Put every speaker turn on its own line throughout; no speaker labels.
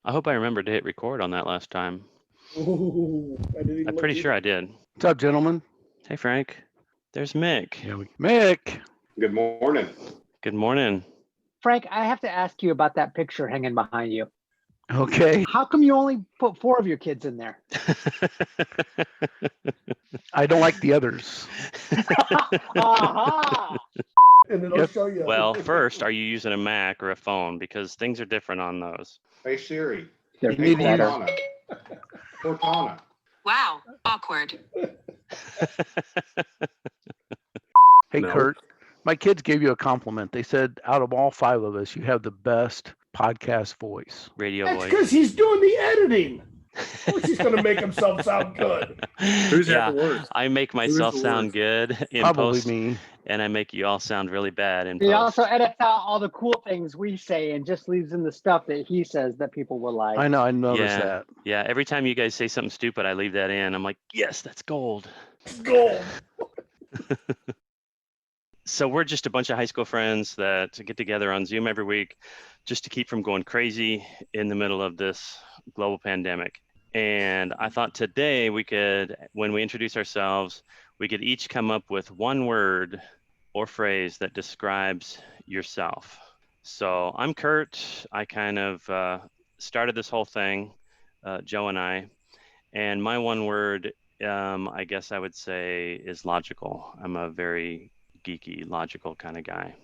I hope I remembered to hit record on that last time.
Ooh, I didn't even
I'm
look
pretty
either.
sure I did.
What's up, gentlemen?
Hey, Frank. There's Mick.
Mick.
Good morning.
Good morning.
Frank, I have to ask you about that picture hanging behind you.
Okay.
How come you only put 4 of your kids in there?
I don't like the others.
Aha!
And it'll
Yep.
show you.
Well, first, are you using a Mac or a phone? Because things are different on those.
Hey Siri.
They're
You
Hey
need to use-
Cortana. Cortana.
Wow, awkward.
Hey,
No.
Kurt, my kids gave you a compliment. They said, out of all 5 of us, you have the best podcast voice.
Radio
That's
voice.
because he's doing the editing. Of course he's going to make himself sound good.
Who's
yeah,
had the worst?
I make myself
the
sound
worst?
good in
Probably
post,
me.
and I make you all sound really bad in
He
post.
also edits out all the cool things we say and just leaves in the stuff that he says that people will like.
I know. I noticed
Yeah.
that.
Yeah, every time you guys say something stupid, I leave that in. I'm like, yes, that's gold.
Gold.
So we're just a bunch of high school friends that get together on Zoom every week just to keep from going crazy in the middle of this global pandemic. And I thought today we could, when we introduce ourselves, we could each come up with one word or phrase that describes yourself. So I'm Kurt. I kind of started this whole thing, Joe and I. And my one word, I guess I would say, is logical. I'm a very geeky, logical kind of guy.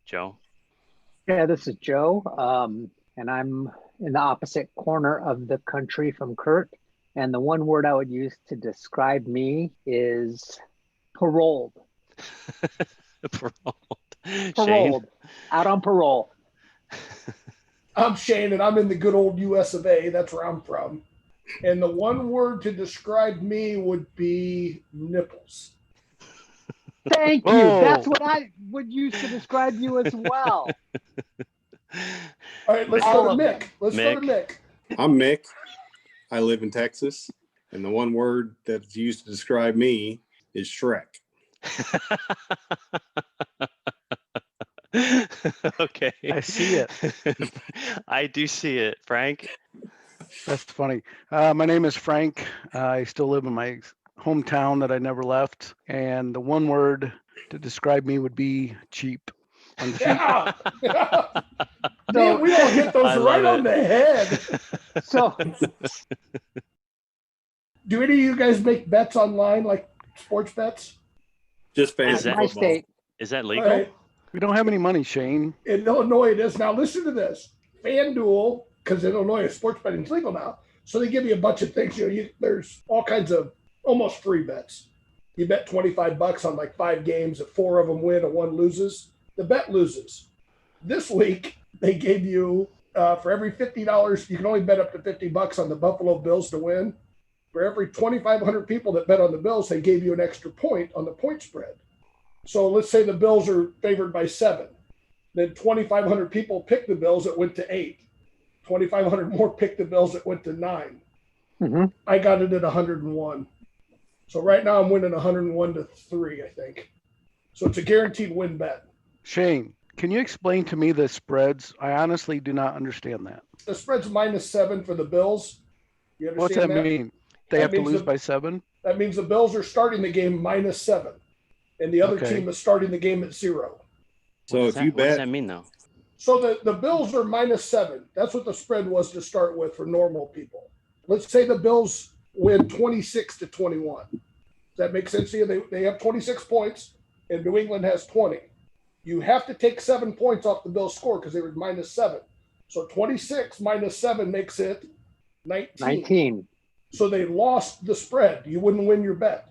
Joe?
Yeah, this is Joe, and I'm in the opposite corner of the country from Kurt. And the one word I would use to describe me is paroled.
Paroled. Shane?
Paroled. Out on parole.
I'm Shane, and I'm in the good old US of A. That's where I'm from. And the one word to describe me would be nipples.
Thank you.
Whoa.
That's what I would use to describe you as well.
All right, let's
All
go to
of
Mick.
them.
Let's go to Mick.
I'm Mick. I live in Texas. And the one word that's used to describe me is Shrek.
Okay.
I see it.
I do see it. Frank?
That's funny. My name is Frank. I still live in my hometown that I never left. And the one word to describe me would be cheap. I'm cheap.
Yeah.
So-
Man, we all hit those
I
right
love
on the head.
So
Do any of you guys make bets online, like sports bets?
Just
Is
fantasy
that-
my
football.
state.
Is that
All
legal?
right.
We don't have any money, Shane.
In Illinois, it is. Now, listen to this. FanDuel, because in Illinois, sports betting is legal now. So they give you a bunch of things. There's all kinds of almost free bets. You bet $25 on like 5 games. If 4 of them win and 1 loses, the bet loses. This week, they gave you, for every $50, you can only bet up to $50 on the Buffalo Bills to win. For every 2,500 people that bet on the Bills, they gave you an extra point on the point spread. So let's say the Bills are favored by 7. Then 2,500 people picked the Bills, it went to 8. 2,500 more picked the Bills, it went to 9.
Mhm.
I got it at 101. So right now I'm winning 101 to 3, I think. So it's a guaranteed win bet.
Shane, can you explain to me the spreads? I honestly do not understand that.
The spread's -7 for the Bills. You
What's that
understand that?
mean? They
That
have to
means
lose
the-
by 7?
That means the Bills are starting the game -7. And the other
Okay.
team is starting the game at 0.
So if you
What does
bet,
that mean, though?
So the Bills are -7. That's what the spread was to start with for normal people. Let's say the Bills win 26-21. Does that make sense to you? They have 26 points and New England has 20. You have to take 7 points off the Bills score because they were -7. So 26 -7 makes it 19.
19.
So they lost the spread. You wouldn't win your bet.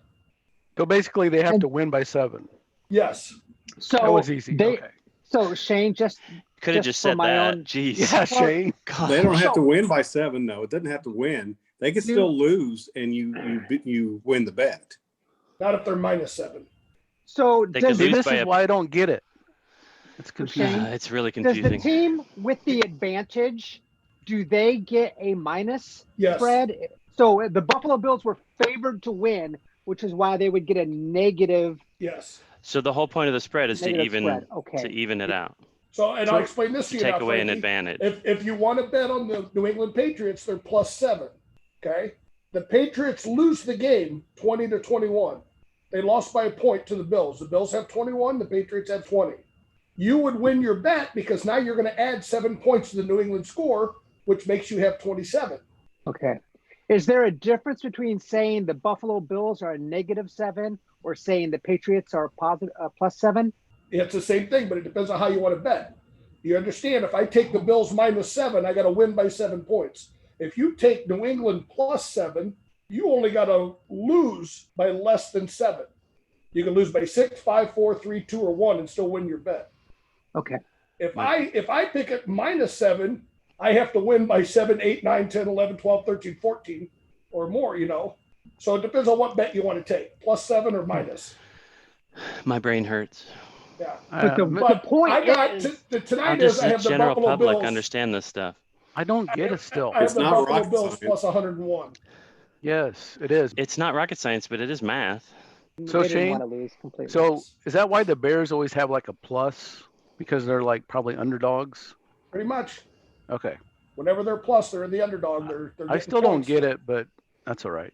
So basically, they have
And-
to win by 7.
Yes.
So
That was easy.
They,
Okay.
So Shane, just
Could have
Just
just
for
said
my
that.
own-
Jeez.
Yeah, Shane.
God.
they don't have to
So-
win by 7, though. It doesn't have to win. They can still lose, and you win the bet.
Not if they're -7.
so
They
does
could
See,
lose
this
by
is
a-
why I don't get it. It's confusing.
Shane?
It's really
does the
confusing.
team with the advantage, do they get a minus
Yes.
spread? So the Buffalo Bills were favored to win, which is why they would get a negative
Yes.
So the whole point of the spread is to
negative
even
spread. Okay.
to even it out.
So, and I'll explain this to you
take
now,
away an
Frankie.
advantage.
If you want to bet on the New England Patriots, they're +7. Okay. The Patriots lose the game 20-21. They lost by a point to the Bills. The Bills have 21. The Patriots have 20. You would win your bet because now you're going to add 7 points to the New England score, which makes you have 27.
Okay. Is there a difference between saying the Buffalo Bills are a -7 or saying the Patriots are +7?
It's the same thing, but it depends on how you want to bet. You understand? If I take the Bills -7, I got to win by 7 points. If you take New England +7, you only got to lose by less than 7. You can lose by 6, 5, 4, 3, 2, or 1 and still win your bet.
Okay.
If I pick it -7, I have to win by 7, 8, 9, 10, 11, 12, 13, 14 or more, So it depends on what bet you want to take, +7 or minus.
My brain hurts.
Yeah.
But the point
I got
is,
tonight
How does
is I
the
have the
general
Buffalo
public
Bills.
understand this stuff?
I don't get it still.
I have
It's
the
not
Buffalo
rocket
Bills
science.
+101.
Yes, it is.
It's not rocket science, but it is math.
So
they didn't
Shane,
want to lose completely.
So is that why the Bears always have like a plus? Because they're like probably underdogs?
Pretty much.
Okay.
Whenever they're plus, they're the underdog. They're
I still don't get it, but that's all right.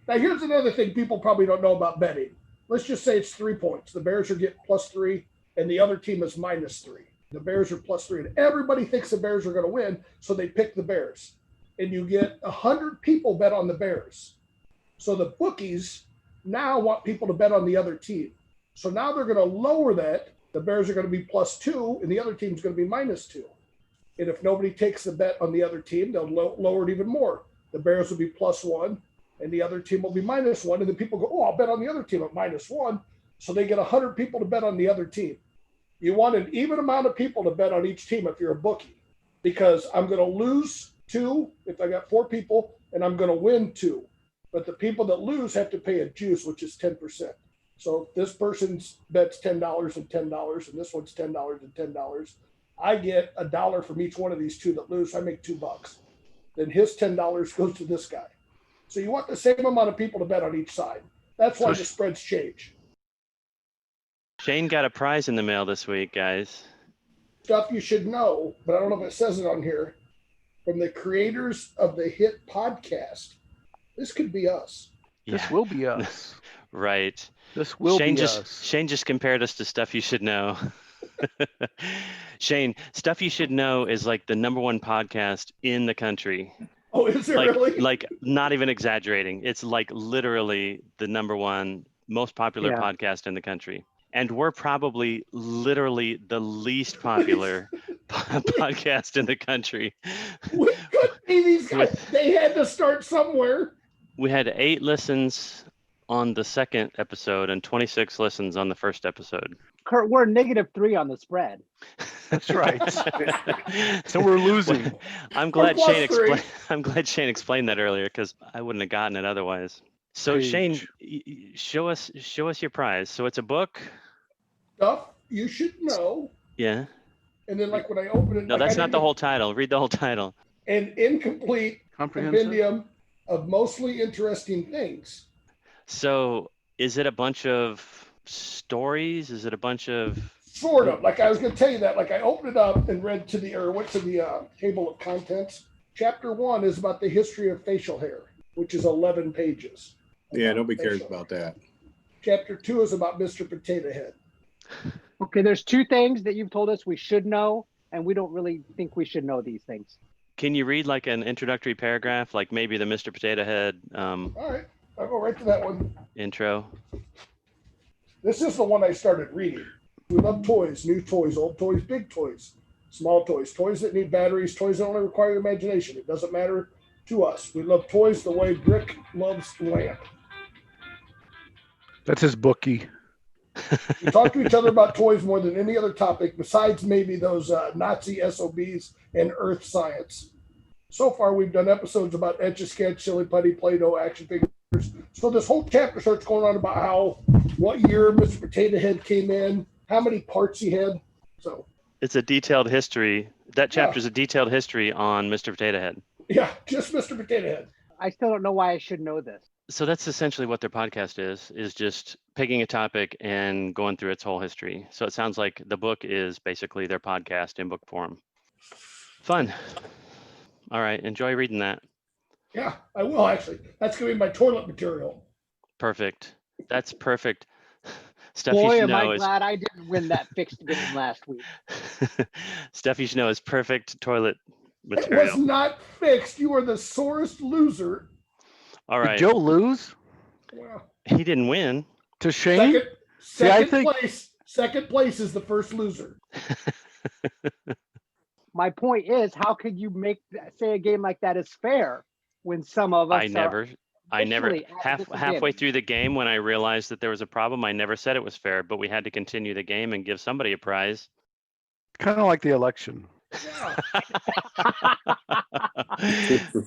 Now, here's another thing people probably don't know about betting. Let's just say it's 3 points. The Bears are getting +3, and the other team is -3. The Bears are +3, and everybody thinks the Bears are going to win, so they pick the Bears. And you get 100 people bet on the Bears. So the bookies now want people to bet on the other team. So now they're going to lower that. The Bears are going to be +2, and the other team's going to be -2. And if nobody takes the bet on the other team, they'll lower it even more. The Bears will be +1, and the other team will be -1. And then people go, oh, I'll bet on the other team at -1. So they get 100 people to bet on the other team. You want an even amount of people to bet on each team if you're a bookie, because I'm going to lose 2 if I got 4 people, and I'm going to win 2. But the people that lose have to pay a juice, which is 10%. So if this person's bets $10 and $10, and this one's $10 and $10, I get $1 from each one of these 2 that lose. So I make $2. Then his $10 goes to this guy. So you want the same amount of people to bet on each side. That's why the spreads change.
Shane got a prize in the mail this week, guys.
Stuff you should know, but I don't know if it says it on here. From the creators of the hit podcast. This could be us.
This will be us.
Right.
This will
Shane
be
just,
us.
Shane just compared us to stuff you should know. Shane, Stuff You Should Know is like the #1 podcast in the country.
Oh, is it really?
Like, not even exaggerating. It's like literally the #1 most popular podcast in the country. And we're probably literally the least popular podcast in the country.
We could be these guys. They had to start somewhere.
We had 8 listens on the second episode and 26 listens on the first episode.
Kurt, we're -3 on the spread.
That's right. So we're losing.
I'm glad Shane explained that earlier, because I wouldn't have gotten it otherwise. So Shane, show us your prize. So it's a book.
Stuff you should know.
Yeah.
And then, like, when I open it,
No, that's not the whole title. Read the whole title.
An incomplete compendium of mostly interesting things.
So is it a bunch of stories? Is it a bunch of
sort of? Like, I was going to tell you that. Like, I opened it up and went to the table of contents. Chapter 1 is about the history of facial hair, which is 11 pages.
Yeah, nobody cares about that.
Chapter 2 is about Mr. Potato Head.
Okay, there's 2 things that you've told us we should know, and we don't really think we should know these things.
Can you read like an introductory paragraph, like maybe the Mr. Potato Head
all right, I'll go right to that one.
Intro?
This is the one I started reading. We love toys, new toys, old toys, big toys, small toys, toys that need batteries, toys that only require imagination. It doesn't matter to us. We love toys the way Brick loves lamp.
That's his bookie.
We talk to each other about toys more than any other topic, besides maybe those Nazi SOBs and Earth science. So far, we've done episodes about Etch-a-Sketch, Silly Putty, Play-Doh, action figures. So this whole chapter starts going on about what year Mr. Potato Head came in, how many parts he had. So
it's a detailed history. That chapter is a detailed history on Mr. Potato Head.
Yeah, just Mr. Potato Head.
I still don't know why I should know this.
So that's essentially what their podcast is just picking a topic and going through its whole history. So it sounds like the book is basically their podcast in book form. Fun. All right. Enjoy reading that.
Yeah, I will actually. That's going to be my toilet material.
Perfect. That's perfect. Stuff you
Boy,
should
am I
know is
glad I didn't win that fixed game last week.
stuff you should know is perfect toilet
It was
material.
not fixed. You are the sorest loser.
All
Did
right.
Joe lose
Wow.
He didn't win.
to Shane?
Second place is the first loser.
My point is, how could you say a game like that is fair when some of us
I never
officially at a
halfway
disadvantage?
through the game when I realized that there was a problem, I never said it was fair, but we had to continue the game and give somebody a prize.
Kind of like the election.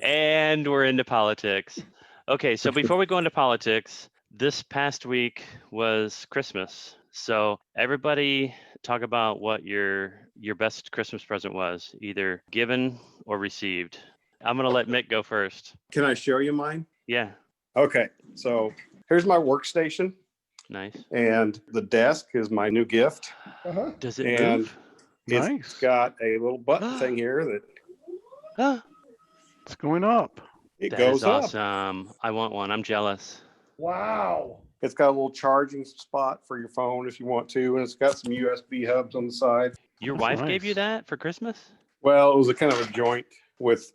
And we're into politics. Okay, so before we go into politics, this past week was Christmas. So everybody talk about what your best Christmas present was, either given or received. I'm gonna let Mick go first.
Can I show you mine?
Yeah,
Okay. So here's my workstation,
nice.
and the desk is my new gift.
Uh-huh.
Does it
And
move?
It's
Nice.
got a little button thing here that
Ah,
It's going up.
it
that
goes
is
up.
awesome. I want one. I'm jealous.
Wow.
It's got a little charging spot for your phone if you want to, and it's got some USB hubs on the side.
Your
That's
wife gave you
nice.
that for Christmas?
Well, it was a kind of a joint with,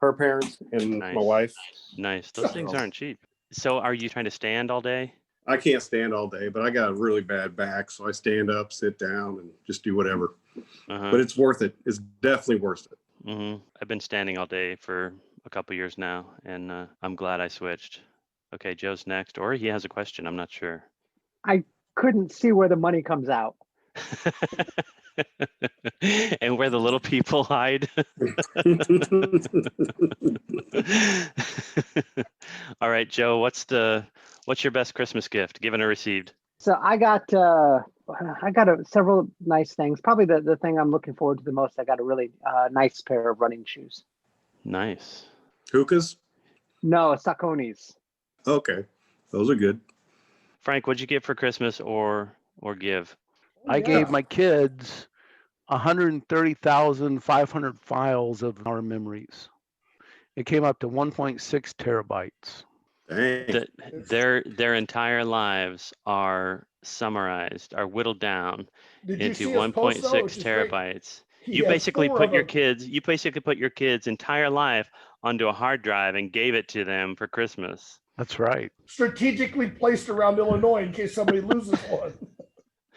her parents and
Nice.
my wife.
Nice. Those things aren't cheap. So are you trying to stand all day?
I can't stand all day, but I got a really bad back, so I stand up, sit down, and just do whatever.
Uh-huh.
But it's worth it. It's definitely worth it.
I've been standing all day for a couple years now, and I'm glad I switched. Okay, Joe's next, or he has a question. I'm not sure.
Couldn't see where the money comes out.
And where the little people hide. All right, Joe, what's your best Christmas gift, given or received?
So I got several nice things. Probably the thing I'm looking forward to the most. I got a really nice pair of running shoes.
Nice.
Hookahs?
No, Saucony's.
Okay. Those are good.
Frank, what'd you get for Christmas or give?
I gave my kids 130,500 files of our memories. It came up to 1.6 terabytes.
Dang.
Their entire lives are summarized, are whittled down
Did you
into
see his post, though?
1.6
Which is great.
terabytes.
He
You
has
basically
4
put
of
your
them
kids' entire life onto a hard drive and gave it to them for Christmas.
That's right.
strategically placed around Illinois in case somebody loses one.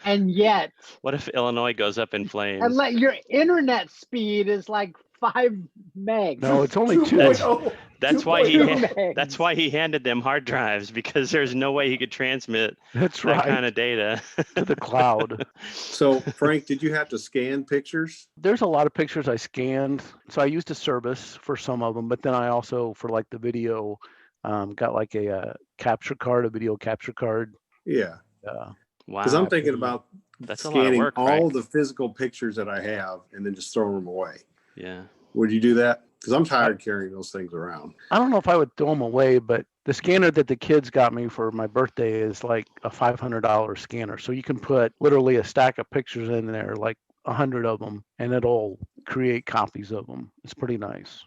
And yet,
What if Illinois goes up in flames?
and your internet speed is like 5 megs.
No, it's only 2.
2.0.
That's why he
2.0.
megs.
that's why he handed them hard drives, because there's no way he could transmit
That's
that
right.
kind of data.
To the cloud.
So, Frank, did you have to scan pictures?
There's a lot of pictures I scanned. So I used a service for some of them, but then I also, for like the video, got like a capture card, a video capture card.
Yeah.
Wow.
Because I'm thinking about
That's a lot of
scanning
work,
all
Frank.
the physical pictures that I have and then just throwing them away.
Yeah.
Would you do that? Because I'm tired of carrying those things around.
I don't know if I would throw them away, but the scanner that the kids got me for my birthday is like a $500 scanner. So you can put literally a stack of pictures in there, like 100 of them, and it'll create copies of them. It's pretty nice.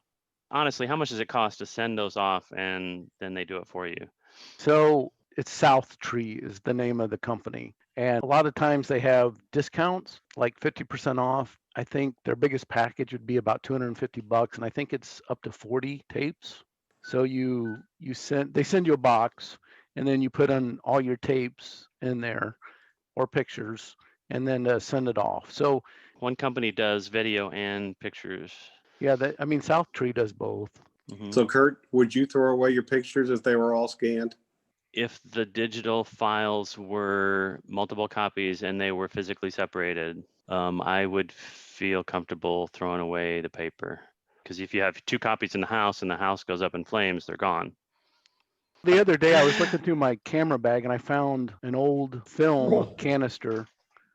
Honestly, how much does it cost to send those off and then they do it for you?
So it's South Tree is the name of the company. And a lot of times they have discounts, like 50% off. I think their biggest package would be about $250, and I think it's up to 40 tapes. So they send you a box, and then you put in all your tapes in there or pictures, and then send it off. So
One company does video and pictures.
yeah, South Tree does both.
Mhm.
So, Kurt, would you throw away your pictures if they were all scanned?
If the digital files were multiple copies and they were physically separated, I would feel comfortable throwing away the paper. Because if you have 2 copies in the house and the house goes up in flames, they're gone.
The other day I was looking through my camera bag and I found an old film canister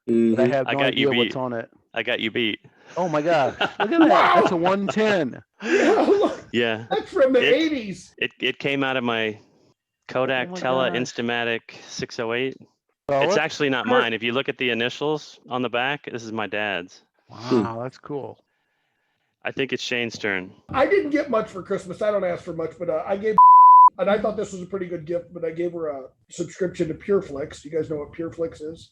that I have
I
no
got you
idea what's
beat.
on it.
I got you beat.
Oh my gosh. Look at that.
Wow.
That's a 110.
Yeah, look,
Yeah,
that's from the
It-
80s.
it came out of my Kodak
Oh my
Tele
gosh.
Instamatic 608.
Well,
It's
let's-
actually not mine. If you look at the initials on the back, this is my dad's.
Wow, that's cool.
I think it's Shane's turn.
I didn't get much for Christmas. I don't ask for much, but I gave, and I thought this was a pretty good gift, but I gave her a subscription to PureFlix. You guys know what PureFlix is?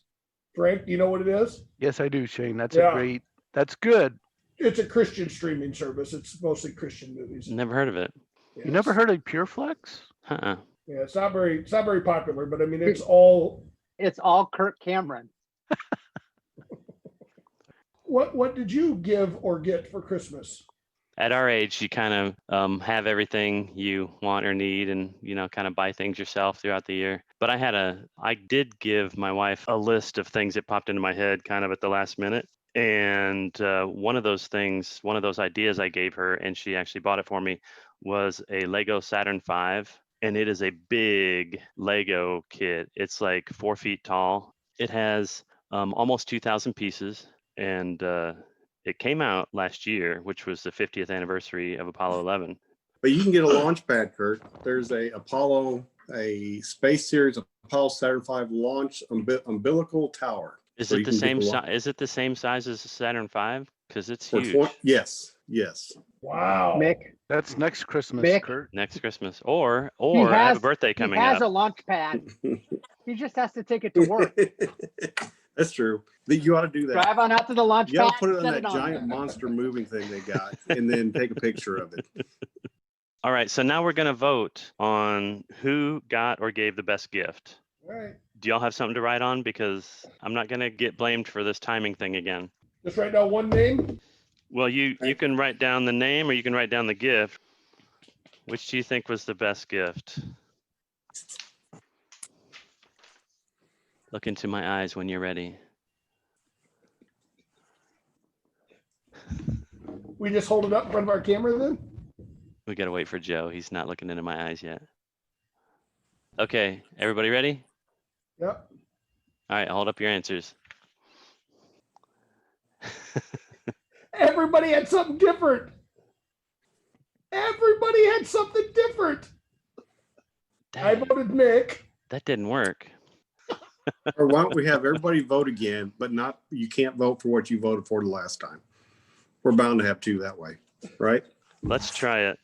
Frank, do you know what it is?
Yes, I do, Shane. That's
Yeah.
a great. That's good.
It's a Christian streaming service. It's mostly Christian movies.
Never heard of it.
You never heard of PureFlex?
Uh-uh.
Yeah, it's not very popular, but I mean, it's all.
It's all Kirk Cameron.
What did you give or get for Christmas?
At our age, you kind of have everything you want or need, and kind of buy things yourself throughout the year. But I did give my wife a list of things that popped into my head kind of at the last minute. And one of those ideas I gave her, and she actually bought it for me, was a Lego Saturn V. And it is a big Lego kit. It's like 4 feet tall. It has almost 2,000 pieces. And it came out last year, which was the 50th anniversary of Apollo 11.
But you can get a launch pad, Kurt. There's a Space Series Apollo Saturn V launch umbilical tower.
Is
So
it
you
the
can get
same
the
size? Is it the same size as the Saturn V? Because it's
For
huge.
yes.
Wow.
Mick,
That's next Christmas,
Mick.
Kurt.
Next Christmas, or
He
I have
has-
a birthday
he
coming
has
up.
a launch pad. He just has to take it to work.
That's true. You ought to do that.
Drive on out to the launch
You
pad.
got to put it on
set
that giant
there.
monster moving thing they got, and then take a picture of it.
All right, so now we're going to vote on who got or gave the best gift.
All right.
Do y'all have something to write on? Because I'm not going to get blamed for this timing thing again.
Just write down one name.
Well, you can write down the name, or you can write down the gift. Which do you think was the best gift? Look into my eyes when you're ready.
We just hold it up in front of our camera then?
We got to wait for Joe. He's not looking into my eyes yet. Okay, everybody ready?
Yep.
All right, hold up your answers.
Everybody had something different. Everybody had something different. I
Dang,
voted Mick.
that didn't work.
Or why don't we have everybody vote again, but you can't vote for what you voted for the last time. We're bound to have two that way, right?
Let's try it.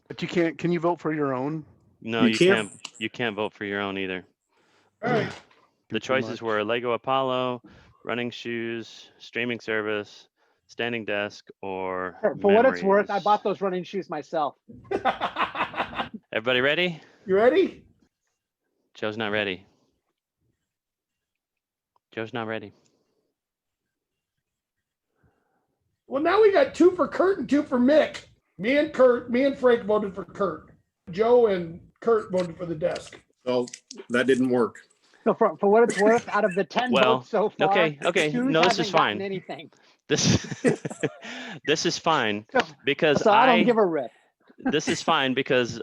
But you can't. Can you vote for your own?
No,
You
you
can't-
can't. You can't vote for your own either.
All right.
The choices were Lego Apollo, running shoes, streaming service, standing desk, or
For what it's worth, I
memories.
bought those running shoes myself.
Everybody ready?
You ready?
Joe's not ready. Joe's not ready.
Well, now we got 2 for Kurt and 2 for Mick. Me and Frank voted for Kurt. Joe and Kurt voted for the desk.
So that didn't work.
So for what it's worth, out of the 10
Well,
votes so far,
okay,
shoes
no, this
hasn't
is
gotten
fine.
anything.
This this is fine because
So I don't give a rip.
this is fine because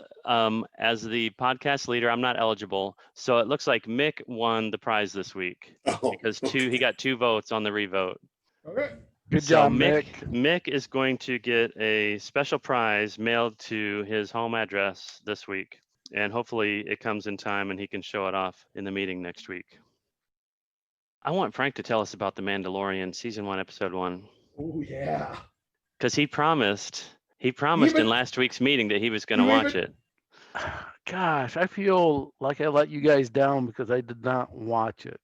as the podcast leader, I'm not eligible. So it looks like Mick won the prize this week
Oh,
because he got 2 votes on the revote.
Okay.
Good
So
job, Mick.
Mick is going to get a special prize mailed to his home address this week. And hopefully it comes in time and he can show it off in the meeting next week. I want Frank to tell us about The Mandalorian season 1, episode 1.
Oh yeah.
Because he promised
Even-
in last week's meeting that he was going to
you
watch
even-
it.
Gosh, I feel like I let you guys down because I did not watch it.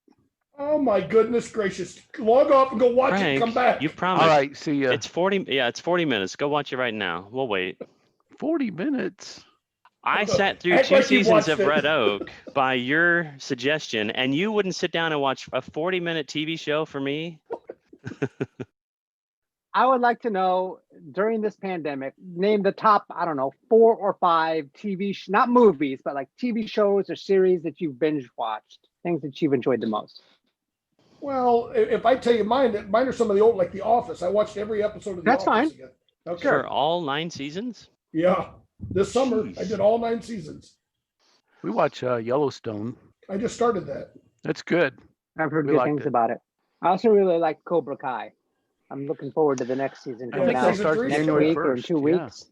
Oh my goodness gracious. Log off and go watch it and come
Frank,
back.
you promised.
All right, see ya.
It's 40. Yeah, it's 40 minutes. Go watch it right now. We'll wait.
40 minutes.
I sat through
Act
2
like you
seasons
watched
of
it.
Red Oak by your suggestion, and you wouldn't sit down and watch a 40-minute TV show for me?
I would like to know during this pandemic, name the top, I don't know, 4 or 5 not movies, but like TV shows or series that you've binge watched, things that you've enjoyed the most.
Well, if I tell you mine are some of the old, like The Office. I watched every episode of The
That's
Office
fine.
again. Okay.
For all 9 seasons?
Yeah. This summer,
Jeez.
I did all 9 seasons.
We watch Yellowstone.
I just started that.
That's good.
I've heard
We
good
liked
things
it.
about it. I also really like Cobra Kai. I'm looking forward to the next season
I
coming
think
they'll
out
start
next
January
week or in
1st,
2
yeah.
weeks.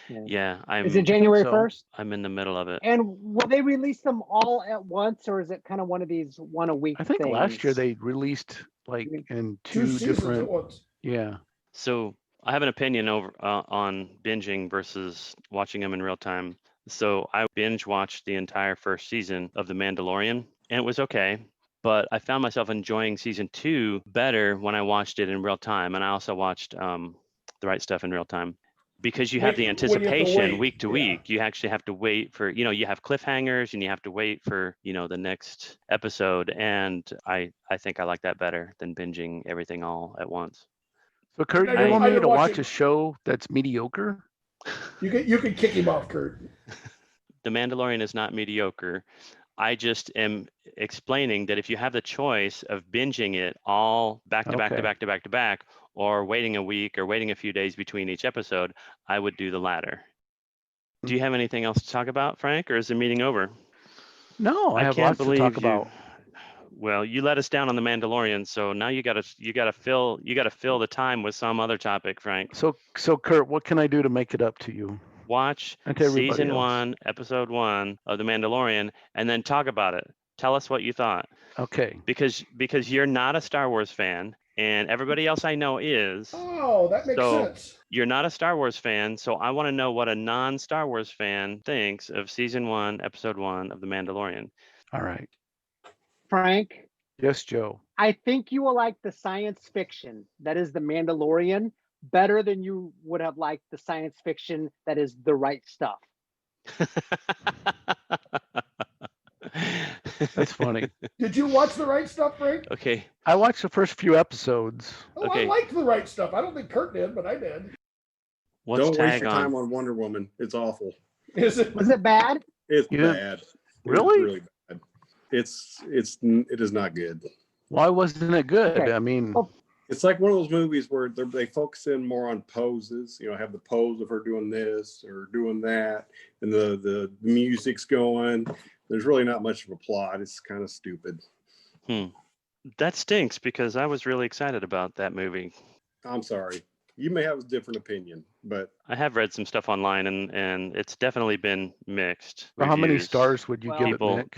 Yeah,
Is it January
so.
1st?
I'm in the middle of it.
And will they release them all at once, or is it kind of one of these one a week
I think
things?
last year they released like in
Two
two
seasons
different.
at once.
Yeah.
So I have an opinion over on binging versus watching them in real time. So I binge watched the entire first season of The Mandalorian, and it was okay. But I found myself enjoying season 2 better when I watched it in real time, and I also watched The Right Stuff in real time. Because you have the
When you have to
anticipation
wait,
week to
yeah.
week, you actually have to wait for, you have cliffhangers and you have to wait for, the next episode. And I think I like that better than binging everything all at once.
So Kurt,
I
you want me
didn't
to
watch
watch
it.
a show that's mediocre?
You can kick him off, Kurt.
The Mandalorian is not mediocre. I just am explaining that if you have the choice of binging it all back to back to
Okay.
back to back to back, or waiting a week or waiting a few days between each episode, I would do the latter. Do you have anything else to talk about, Frank, or is the meeting over?
No, I have
can't
lots to
believe
talk
you.
about.
Well, you let us down on the Mandalorian, so now you gotta fill the time with some other topic, Frank.
So Kurt, what can I do to make it up to you?
Watch
And to everybody
season
else.
1, episode 1 of the Mandalorian, and then talk about it. Tell us what you thought.
Okay.
Because you're not a Star Wars fan, and everybody else I know is.
Oh, that makes sense.
You're not a Star Wars fan, so I want to know what a non-Star Wars fan thinks of season 1, episode 1 of The Mandalorian.
All right.
Frank,
Yes, Joe.
I think you will like the science fiction that is The Mandalorian better than you would have liked the science fiction that is The Right Stuff.
That's funny.
Did you watch The Right Stuff, Frank?
Okay.
I watched the first few episodes.
Oh,
Okay.
I liked The Right Stuff. I don't think Kurt did, but I did.
What's
Don't waste
tag
your
on?
time on Wonder Woman. It's awful.
Is it?
Was it bad?
It's
You didn't-
bad.
Really?
It's really bad. It is not good.
Why wasn't it good?
Okay.
I mean,
Oh.
It's like one of those movies where they focus in more on poses. Have the pose of her doing this or doing that, and the music's going. There's really not much of a plot. It's kind of stupid.
That stinks because I was really excited about that movie.
I'm sorry. You may have a different opinion, but
I have read some stuff online, and it's definitely been mixed.
how many
reviews.
stars would you
Well-
give
People
it, Mick?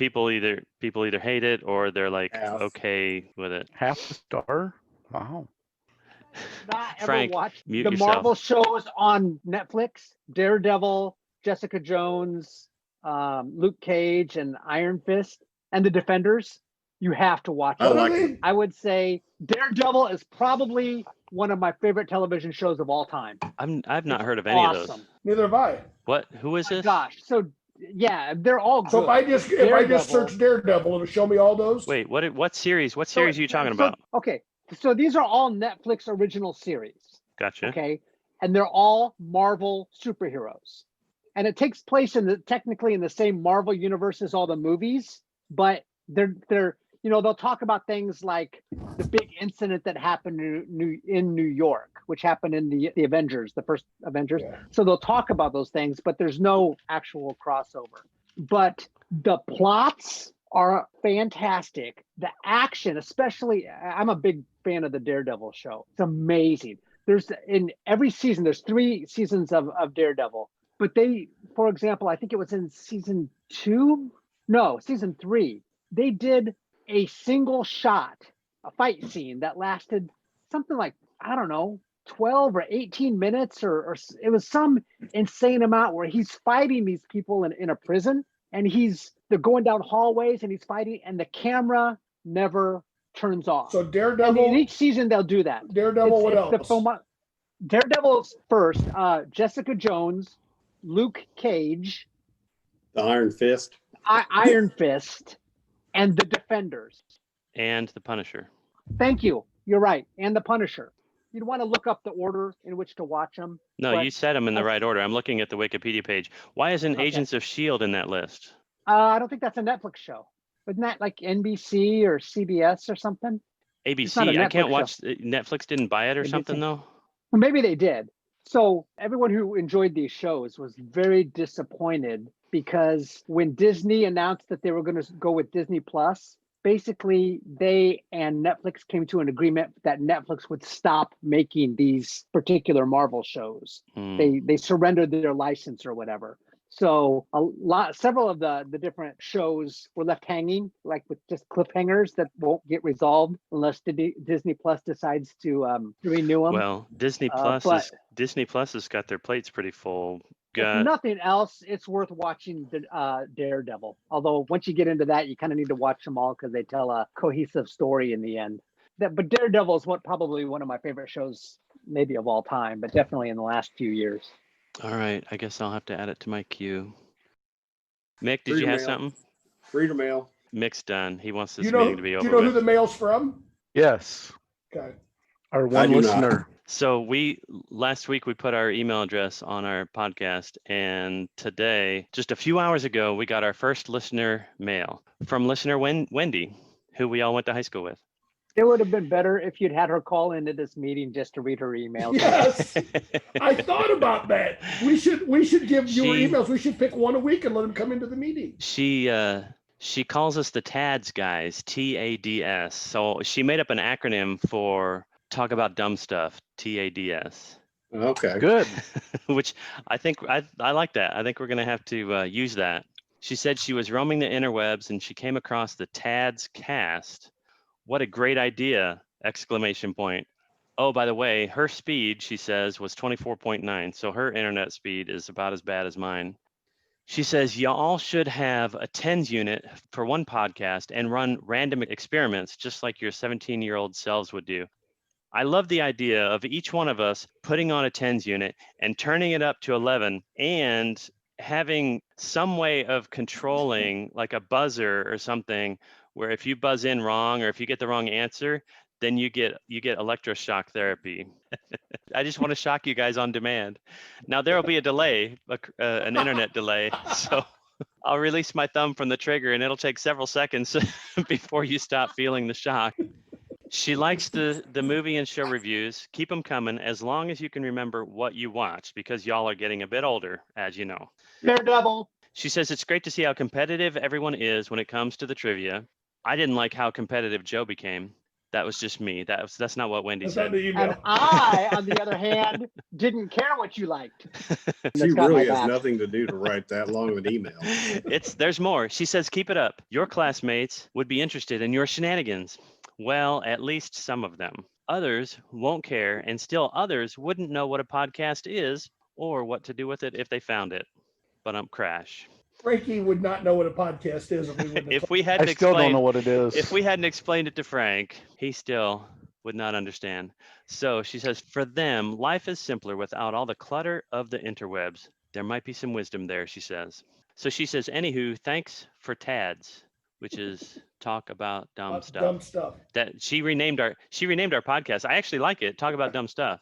people either hate it or they're like
Half.
okay with it.
Half a star? Wow.
Not ever
Frank,
watched
mute
the
yourself.
Marvel shows on Netflix? Daredevil, Jessica Jones, Luke Cage, and Iron Fist, and the Defenders. You have to watch
I
it.
like
Really?
I would say Daredevil is probably one of my favorite television shows of all time.
I've not
It's
heard of any of those.
awesome.
Neither have I.
What? Who is
My
this?
gosh. So yeah, they're all good.
So if I just search Daredevil, it'll show me all those.
Wait, what series? What
So-
series are you talking
so-
about?
Okay, so these are all Netflix original series.
Gotcha.
Okay, and they're all Marvel superheroes, and it takes place technically in the same Marvel universe as all the movies, but they're they'll talk about things like the big incident that happened in New York, which happened in the Avengers, the first Avengers.
Yeah.
So they'll talk about those things, but there's no actual crossover. But the plots are fantastic. The action, especially, I'm a big fan of the Daredevil show. It's amazing. There's in every season, there's 3 seasons of Daredevil, but for example, I think it was in season 3, they did a single shot, a fight scene that lasted something like, I don't know, 12 or 18 minutes, or it was some insane amount where he's fighting these people in a prison, and they're going down hallways and he's fighting, and the camera never turns off.
So
And
Daredevil.
in each season they'll do that.
Daredevil. What else?
Daredevil's first, Jessica Jones, Luke Cage,
the Iron Fist.
Iron Fist, and the Defenders.
And the Punisher.
Thank you. You're right. And the Punisher. You'd want to look up the order in which to watch them.
No,
but
you said them in the right order. I'm looking at the Wikipedia page. Why isn't
Okay.
Agents of S.H.I.E.L.D. in that list?
I don't think that's a Netflix show. Isn't that like NBC or CBS or something?
ABC.
not a
I can't
Netflix
watch. Netflix didn't buy it or
ABC.
something though.
Well, maybe they did. So everyone who enjoyed these shows was very disappointed because when Disney announced that they were going to go with Disney Plus, basically they and Netflix came to an agreement that Netflix would stop making these particular Marvel shows. They surrendered their license or whatever. So several of the different shows were left hanging, like with just cliffhangers that won't get resolved unless Disney Plus decides to renew them.
Well, Disney Plus has got their plates pretty full.
If nothing else, it's worth watching Daredevil. Although once you get into that, you kind of need to watch them all because they tell a cohesive story in the end. But Daredevil is probably one of my favorite shows, maybe of all time, but definitely in the last few years.
All right, I guess I'll have to add it to my queue. Mick, did you have something?
Reader mail.
Mick's done. He wants this meeting to be over
Do you know
with.
who the mail's from?
Yes.
Okay.
Our one listener.
So last week we put our email address on our podcast, and today, just a few hours ago, we got our first listener mail from listener Wendy, who we all went to high school with.
It would have been better if you'd had her call into this meeting just to read her email.
Yes, I thought about that. We should give your emails. We should pick one a week and let them come into the meeting.
She calls us the TADS guys, TADS. So she made up an acronym for talk about dumb stuff, TADS.
Okay.
Good.
Which I think I like that. I think we're going to have to use that. She said she was roaming the interwebs and she came across the TADS cast. What a great idea! ! Oh, by the way, her speed, she says, was 24.9. So her internet speed is about as bad as mine. She says, y'all should have a TENS unit for one podcast and run random experiments just like your 17-year-old selves would do. I love the idea of each one of us putting on a TENS unit and turning it up to 11 and having some way of controlling like a buzzer or something where if you buzz in wrong or if you get the wrong answer, then you get electroshock therapy. I just want to shock you guys on demand. Now there will be a delay, an internet delay. So I'll release my thumb from the trigger and it'll take several seconds before you stop feeling the shock. She likes the movie and show reviews. Keep them coming as long as you can remember what you watched because y'all are getting a bit older, as you know.
Daredevil.
She says it's great to see how competitive everyone is when it comes to the trivia. I didn't like how competitive Joe became. That was just me. That's not what Wendy said.
And I, on the other hand, didn't care what you liked.
She really has nothing to do to write that long of an email.
There's more. She says, keep it up. Your classmates would be interested in your shenanigans. Well, at least some of them. Others won't care, and still others wouldn't know what a podcast is or what to do with it if they found it. But crash.
Frankie would not know what a podcast is if we
I still don't know what it is.
If we hadn't explained it to Frank, he still would not understand. So she says, for them, life is simpler without all the clutter of the interwebs. There might be some wisdom there, she says. So she says, anywho, thanks for TADS, which is talk about dumb stuff.
Dumb stuff.
That she renamed our podcast. I actually like it. Talk about dumb stuff.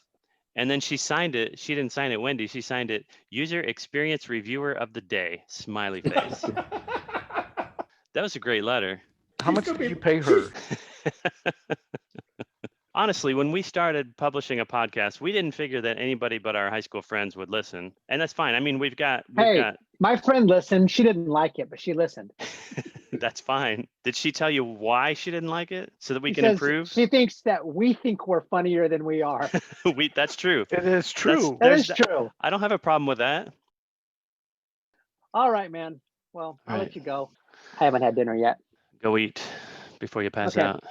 And then she signed it. She didn't sign it, Wendy. She signed it, User Experience Reviewer of the Day, smiley face. That was a great letter.
How much did you pay her?
Honestly, when we started publishing a podcast, we didn't figure that anybody but our high school friends would listen. And that's fine. I mean, we've got
my friend listened. She didn't like it, but she listened.
That's fine. Did she tell you why she didn't like it so that we can improve?
She thinks that we think we're funnier than we are.
That's true.
It is true.
That is true.
I don't have a problem with that.
All right, man. Well, I'll let you go. I haven't had dinner yet.
Go eat before you pass out.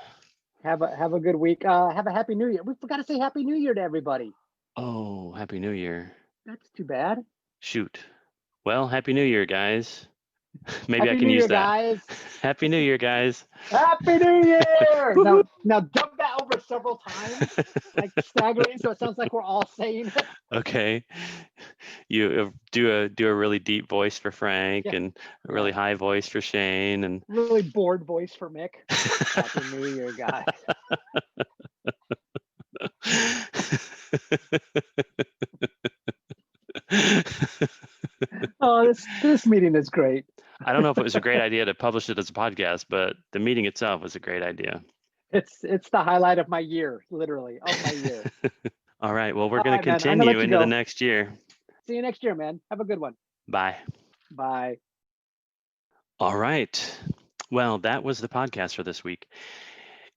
Have a good week. Have a happy New Year. We forgot to say Happy New Year to everybody.
Oh, Happy New Year.
That's too bad.
Shoot. Well, Happy New Year, guys. Maybe
Happy
I can
New
use
Year,
that.
Guys.
Happy New Year, guys.
Happy New Year. now dump that over several times, like staggering, so it sounds like we're all saying it.
Okay. You do a really deep voice for Frank and a really high voice for Shane and
really bored voice for Mick. Happy New Year, guys. Oh, this meeting is great.
I don't know if it was a great idea to publish it as a podcast, but the meeting itself was a great idea.
It's the highlight of my year, literally, of my year.
All right. Well, we're going to continue into the next year.
See you next year, man. Have a good one.
Bye.
Bye.
All right. Well, that was the podcast for this week.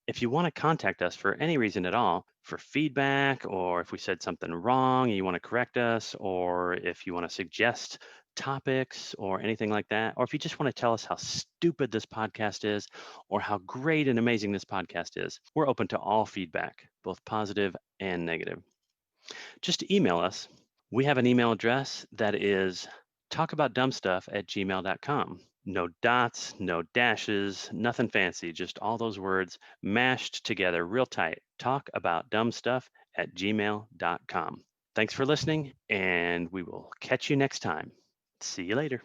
If you want to contact us for any reason at all, for feedback, or if we said something wrong and you want to correct us, or if you want to suggest topics or anything like that, or if you just want to tell us how stupid this podcast is or how great and amazing this podcast is, we're open to all feedback, both positive and negative. Just email us. We have an email address that is talkaboutdumbstuff@gmail.com. No dots, no dashes, nothing fancy, just all those words mashed together real tight. Talkaboutdumbstuff@gmail.com. Thanks for listening, and we will catch you next time. See you later.